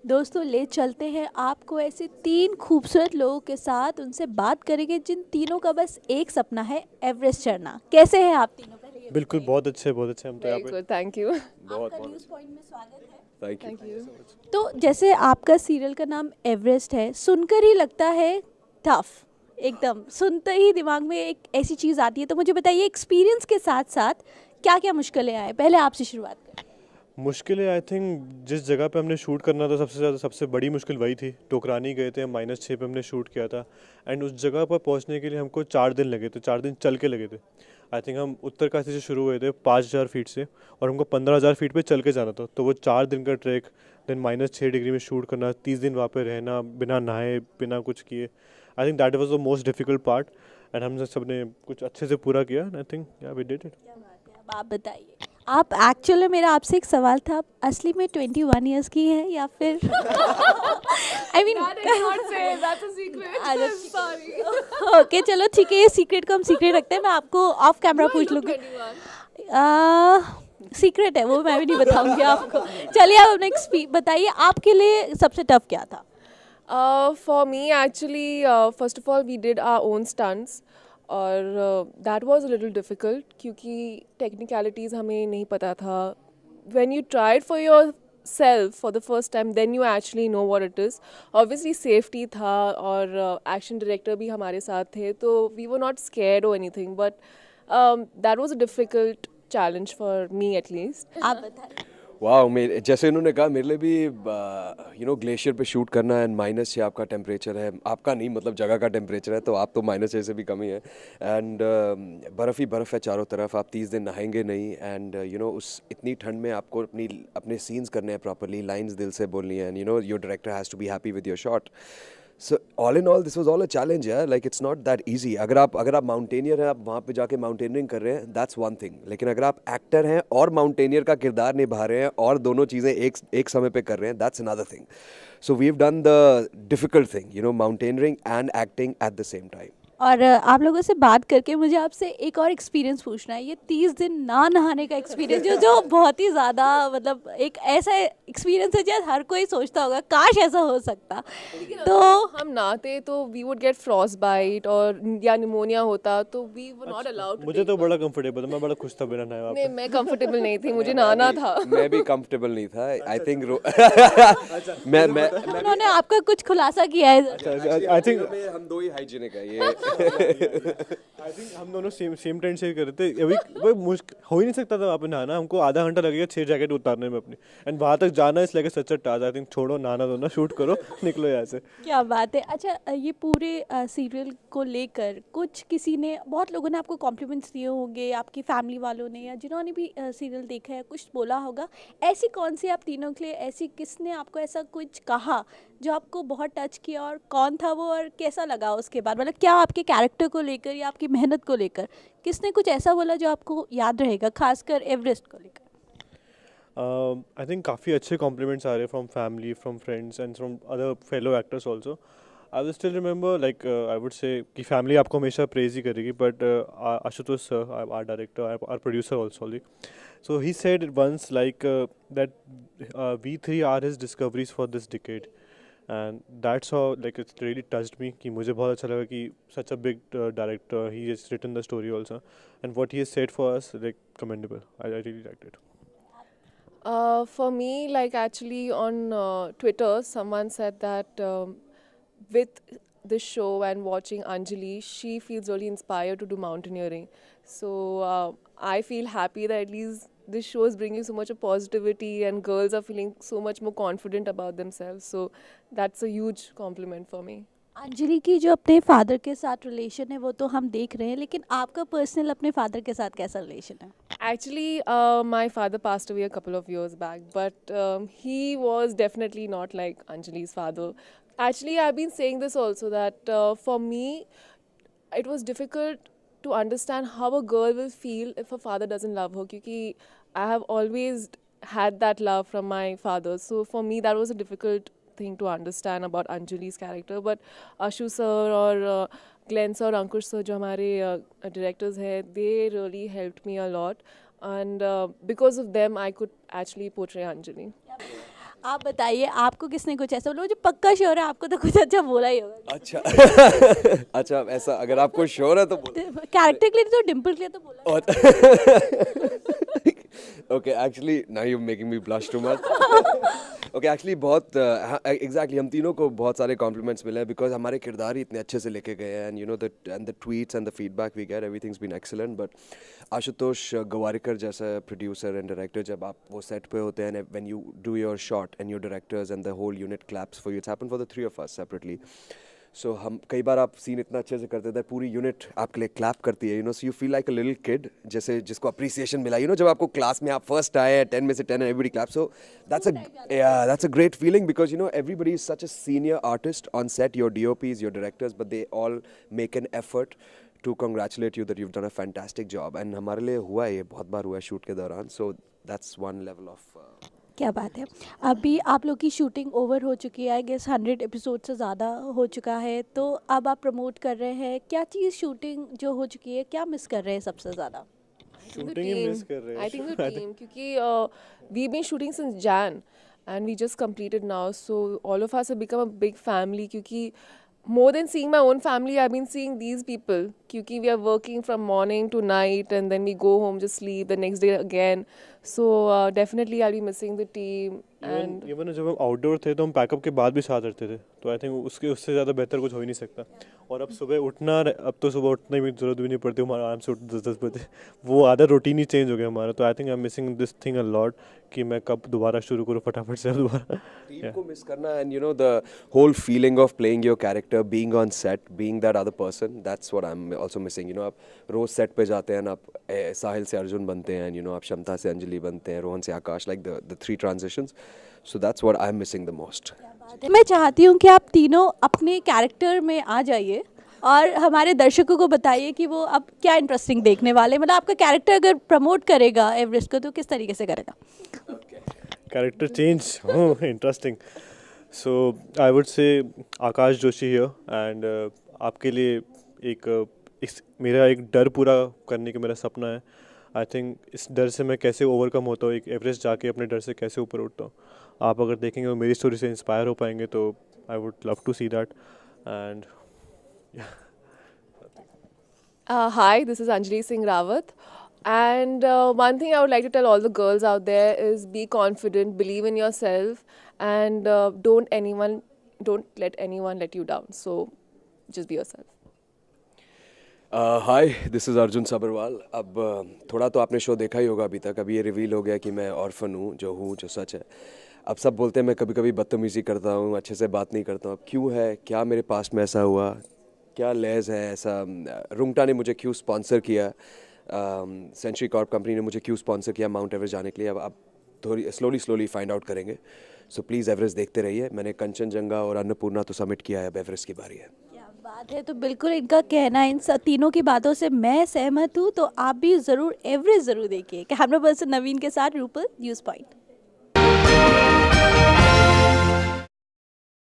दोस्तों ले चलते हैं आपको ऐसे तीन खूबसूरत लोगों के साथ, उनसे बात करेंगे जिन तीनों का बस एक सपना है, एवरेस्ट चढ़ना। कैसे हैं आप तीनों? पहले ये बिल्कुल, बताइए। बहुत अच्छे हम तो यहाँ Very पे। good, thank you. बहुत आपका बहुत न्यूज़ अच्छे। पॉइंट में स्वागत है। Thank you Thank thank you you. So much. तो जैसे आपका सीरियल का नाम एवरेस्ट है, सुनकर ही लगता है टफ, एकदम सुनते ही दिमाग में एक ऐसी चीज़ आती है। तो मुझे बताइए, एक्सपीरियंस के साथ साथ क्या क्या मुश्किलें आए, पहले आपसे शुरुआत करें। मुश्किलें आई थिंक जिस जगह पे हमने शूट करना था सबसे बड़ी मुश्किल वही थी। टोकरानी गए थे हम, -6 पे हमने शूट किया था। एंड उस जगह पर पहुंचने के लिए हमको 4 दिन लगे थे, 4 दिन चल के लगे थे। आई थिंक हम उत्तरकाशी से शुरू हुए थे 5,000 फीट से, और हमको 15,000 फीट पे चल के जाना था। तो वो 4 दिन का ट्रैक, देन -6 डिग्री में शूट करना, 30 दिन वहाँ पे रहना बिना नहाए बिना कुछ किए। I think that was the most difficult part. And हम सब ने कुछ अच्छे से पूरा किया। आई थिंक या वी डिड इट। क्या बात है, अब आप बताइए। आप एक्चुअल में, मेरा आपसे एक सवाल था, आप असली में 21 ईयर्स की हैं या फिर I mean That I cannot say. That's a secret. I'm sorry. Okay चलो ठीक है, ये सीक्रेट को हम सीक्रेट रखते हैं, मैं आपको ऑफ कैमरा Do I पूछ look लूँगी। 21? सीक्रेट है वो, मैं भी नहीं बताऊंगी आपको। चलिए आप नेक्स्ट बताइए, आपके लिए सबसे टफ क्या था? For me, actually, first of all, we did our own stunts. और that was a little difficult क्योंकि technicalities हमें नहीं पता था. When you try it for yourself for the first time, then you actually know what it is. Obviously, safety था और action director भी हमारे साथ थे, तो we were not scared or anything. But that was a difficult challenge for me at least. आप बताइए। वाह, मेरे जैसे इन्होंने कहा, मेरे लिए भी ग्लेशियर पे शूट करना एंड -6 आपका टेम्परेचर है। आपका नहीं, मतलब जगह का टेम्परेचर है, तो आप तो -6 से भी कम ही है। एंड बर्फ़ ही बर्फ़ है चारों तरफ। आप 30 दिन नहाएंगे नहीं, एंड उस इतनी ठंड में आपको अपने सीन्स करने हैं प्रॉपरली, लाइंस दिल से बोलनी है, and your director has to be happy with your shot. So all in all this was all a challenge यार, like it's not that easy. अगर आप माउंटेनियर हैं, आप वहाँ पे जाके माउंटेनियरिंग कर रहे हैं, दैट्स वन थिंग। लेकिन अगर आप एक्टर हैं और माउंटेनियर का किरदार निभा रहे हैं और दोनों चीज़ें एक समय पे कर रहे हैं, that's another thing. So we have done the difficult thing, mountaineering and acting at the same time. और आप लोगों से बात करके मुझे आपसे एक और एक्सपीरियंस पूछना है, ये 30 दिन ना नहाने का एक्सपीरियंस जो जो बहुत ही ज़्यादा, मतलब एक ऐसा एक्सपीरियंस है जो हर कोई सोचता होगा काश ऐसा हो सकता। तो हम नहाते तो we would get frostbite और या निमोनिया होता, तो we were not allowed to मुझे तो बड़ा कंफर्टेबल था, मैं बड़ा खुश था बिना नहाए वहाँ नहीं, पे। मैं कंफर्टेबल नहीं थी, मुझे नहाना था। मैं भी कंफर्टेबल नहीं था। आई थिंक मैं उन्होंने आपका कुछ खुलासा किया है? आई थिंक हम दो ही हाइजीनिक है ये। आई थिंक हम दोनों सेम टेंट शेयर कर रहे थे। अभी वो मुश्किल हो ही नहीं सकता था वहाँ पे नहाना। हमको आधा घंटा लगेगा 6 जैकेट उतारने में अपनी, एंड वहाँ तक जाना इस like such a task. I think छोड़ो नहाना धोना, शूट करो, निकलो यहाँ से। क्या बात है। अच्छा, ये पूरे सीरियल को लेकर कुछ किसी ने, बहुत लोगों ने आपको कॉम्प्लीमेंट्स दिए होंगे, आपकी फैमिली वालों ने या जिन्होंने भी सीरियल देखा है कुछ बोला होगा। ऐसी कौन सी आप तीनों के लिए, ऐसी किसने आपको ऐसा कुछ कहा जो आपको बहुत टच किया, और कौन था वो और कैसा लगा उसके बाद? मतलब क्या आपके कैरेक्टर को लेकर या आपकी मेहनत को लेकर किसने कुछ ऐसा बोला जो आपको याद रहेगा, खासकर एवरेस्ट को लेकर? आई थिंक काफ़ी अच्छे कॉम्प्लीमेंट्स आ रहे from family, from friends and from other fellow actors also. I will still remember, like I would say कि फैमिली आपको हमेशा प्रेज ही करेगी, but Ashutosh sir, our director, our producer also, so he said it once, like that we three are his discoveries for this decade, and that's how, like, it's really touched me कि मुझे बहुत अच्छा लगा कि such a big director, he has written the story also, and what he has said for us, like, commendable. I really liked it. For me, like actually on Twitter, someone said that with this show and watching Anjali, she feels really inspired to do mountaineering. So I feel happy that at least this show is bringing so much of positivity and girls are feeling so much more confident about themselves. So that's a huge compliment for me. Anjali की जो अपने father के साथ relation है वो तो हम देख रहे हैं, लेकिन आपका पर्सनल अपने फादर के साथ कैसा रिलेशन है? Actually, my father passed away a couple of years back, but he was definitely not like Anjali's father. Actually, I've been saying this also that for me, it was difficult to understand how a girl will feel if her father doesn't love her. Because I have always had that love from my father. So for me, that was a difficult thing to understand about Anjali's character. But Ashu sir or Glenn sir, Ankush sir, जो हमारे directors हैं, they really helped me a lot. And because of them, I could actually portray Anjali. आप बताइए, आपको किसने कुछ ऐसा बोला मुझे पक्का श्योर है आपको तो कुछ अच्छा बोला ही होगा। अच्छा अच्छा, ऐसा अगर आपको श्योर है तो कैरेक्टर के लिए तो डिम्पल के लिए तो बोला। Okay, actually now you making me blush too much. Okay, actually बहुत एग्जैक्टली हम तीनों को बहुत सारे कॉम्प्लीमेंट्स मिले हैं बिकॉज हमारे किरदार ही इतने अच्छे से लेके गए हैं, and you know the tweets and the feedback we get, everything's been excellent. But Ashutosh Gowariker जैसा प्रोड्यूसर एंड डायरेक्टर, जब आप वो सेट पे होते हैं, when you do your shot and your directors and the whole unit claps for you, it's happened for the three of us separately. So हम कई बार आप सीन इतना अच्छे से करते थे, पूरी यूनिट आपके लिए क्लैप करती है, you know, so you feel like a little kid, जैसे जिसको अप्रिसिएशन मिला, यू नो, जब आपको क्लास में आप फर्स्ट आए 10 में से 10 and everybody clap. So that's a great feeling because you know everybody is such a senior artist on set, your DOPs, your directors, but they all make an effort to congratulate you that you done a fantastic job. And हमारे लिए हुआ, ये बहुत बार हुआ shoot के दौरान, so that's one level of. क्या बात है। अभी आप लोग की शूटिंग ओवर हो चुकी है, आई गेस 100 एपिसोड से ज़्यादा हो चुका है, तो अब आप प्रमोट कर रहे हैं, क्या चीज़ शूटिंग जो हो चुकी है क्या मिस कर रहे हैं सबसे ज़्यादा? शूटिंग ही मिस कर रहे हैं। I think the team, क्योंकि we've been shooting since Jan and we just completed now, so all of us have become a big family. क्योंकि more than seeing my own family, I've been seeing these people. क्योंकि we are working from morning to night and then we go home, just sleep the next day again. So definitely I'll be missing the team. And even जब हम outdoor थे तो हम pack up के बाद भी साथ रहते थे, तो आई थिंक उससे ज़्यादा बेहतर कुछ हो ही नहीं सकता। और अब सुबह उठना, अब तो सुबह उठने की जरूरत भी नहीं पड़ती, हमारा आराम से उठ 10 बजे, वो आधा रूटीन ही चेंज हो गया हमारा। तो I think I am missing this thing a lot, कि मैं कब दोबारा शुरू करूँ फटाफट से दोबारा टीम को मिस करना, and you know the whole feeling of playing your character, being on set, being that other person, that's what I am also missing. You know, आप रोज सेट पे जाते हैं, आप साहिल से अर्जुन बनते हैं, यू नो, आप क्षमता से अंजलि बनते हैं, रोहन से Akash, like the 3 transitions. So that's what I am missing the most. मैं चाहती हूँ कि आप तीनों अपने कैरेक्टर में आ जाइए और हमारे दर्शकों को बताइए कि वो अब क्या इंटरेस्टिंग देखने वाले, मतलब आपका कैरेक्टर अगर प्रमोट करेगा एवरेस्ट को तो किस तरीके से करेगा? Character change, interesting. So I would से आकाश जोशी हियर, एंड आपके लिए मेरा एक डर पूरा करने का मेरा सपना है। आई थिंक इस डर से मैं कैसे ओवरकम होता हूँ, एक एवरेस्ट जाके अपने डर से कैसे ऊपर उठता हूँ। आप अगर देखेंगे और मेरी स्टोरी से इंस्पायर हो पाएंगे तो I would love to see that. And Hi, this is Anjali Singh Rawat. And one thing I would like to tell all the girls out there is be confident, believe in yourself, and don't let anyone let you down. So just be yourself. Hi, this is Arjun Sabharwal. अब थोड़ा तो आपने show देखा ही होगा अभी तक। अभी ये रिवील हो गया कि मैं ऑर्फन हूँ, जो सच है। अब सब बोलते हैं मैं कभी कभी बदतमीज़ी करता हूँ, अच्छे से बात नहीं करता हूँ। अब क्यों है, क्या मेरे पास्ट में ऐसा हुआ, क्या लेज़ है ऐसा, रुंगटा ने मुझे क्यों स्पॉन्सर किया, सेंचुरी कॉर्प कंपनी ने मुझे क्यों स्पॉन्सर किया माउंट एवरेस्ट जाने के लिए। अब थोड़ी स्लोली फाइंड आउट करेंगे। सो प्लीज़ एवरेस्ट देखते रहिए। मैंने कंचनजंगा और अन्नपूर्णा तो सबमिट किया है, अब एवरेस्ट की बारी है। क्या बात है। तो बिल्कुल इनका कहना, इन तीनों की बातों से मैं सहमत हूँ। तो आप भी ज़रूर एवरेस्ट ज़रूर देखिए। कैमरा पर्सन नवीन के साथ रूपल, न्यूज़ पॉइंट।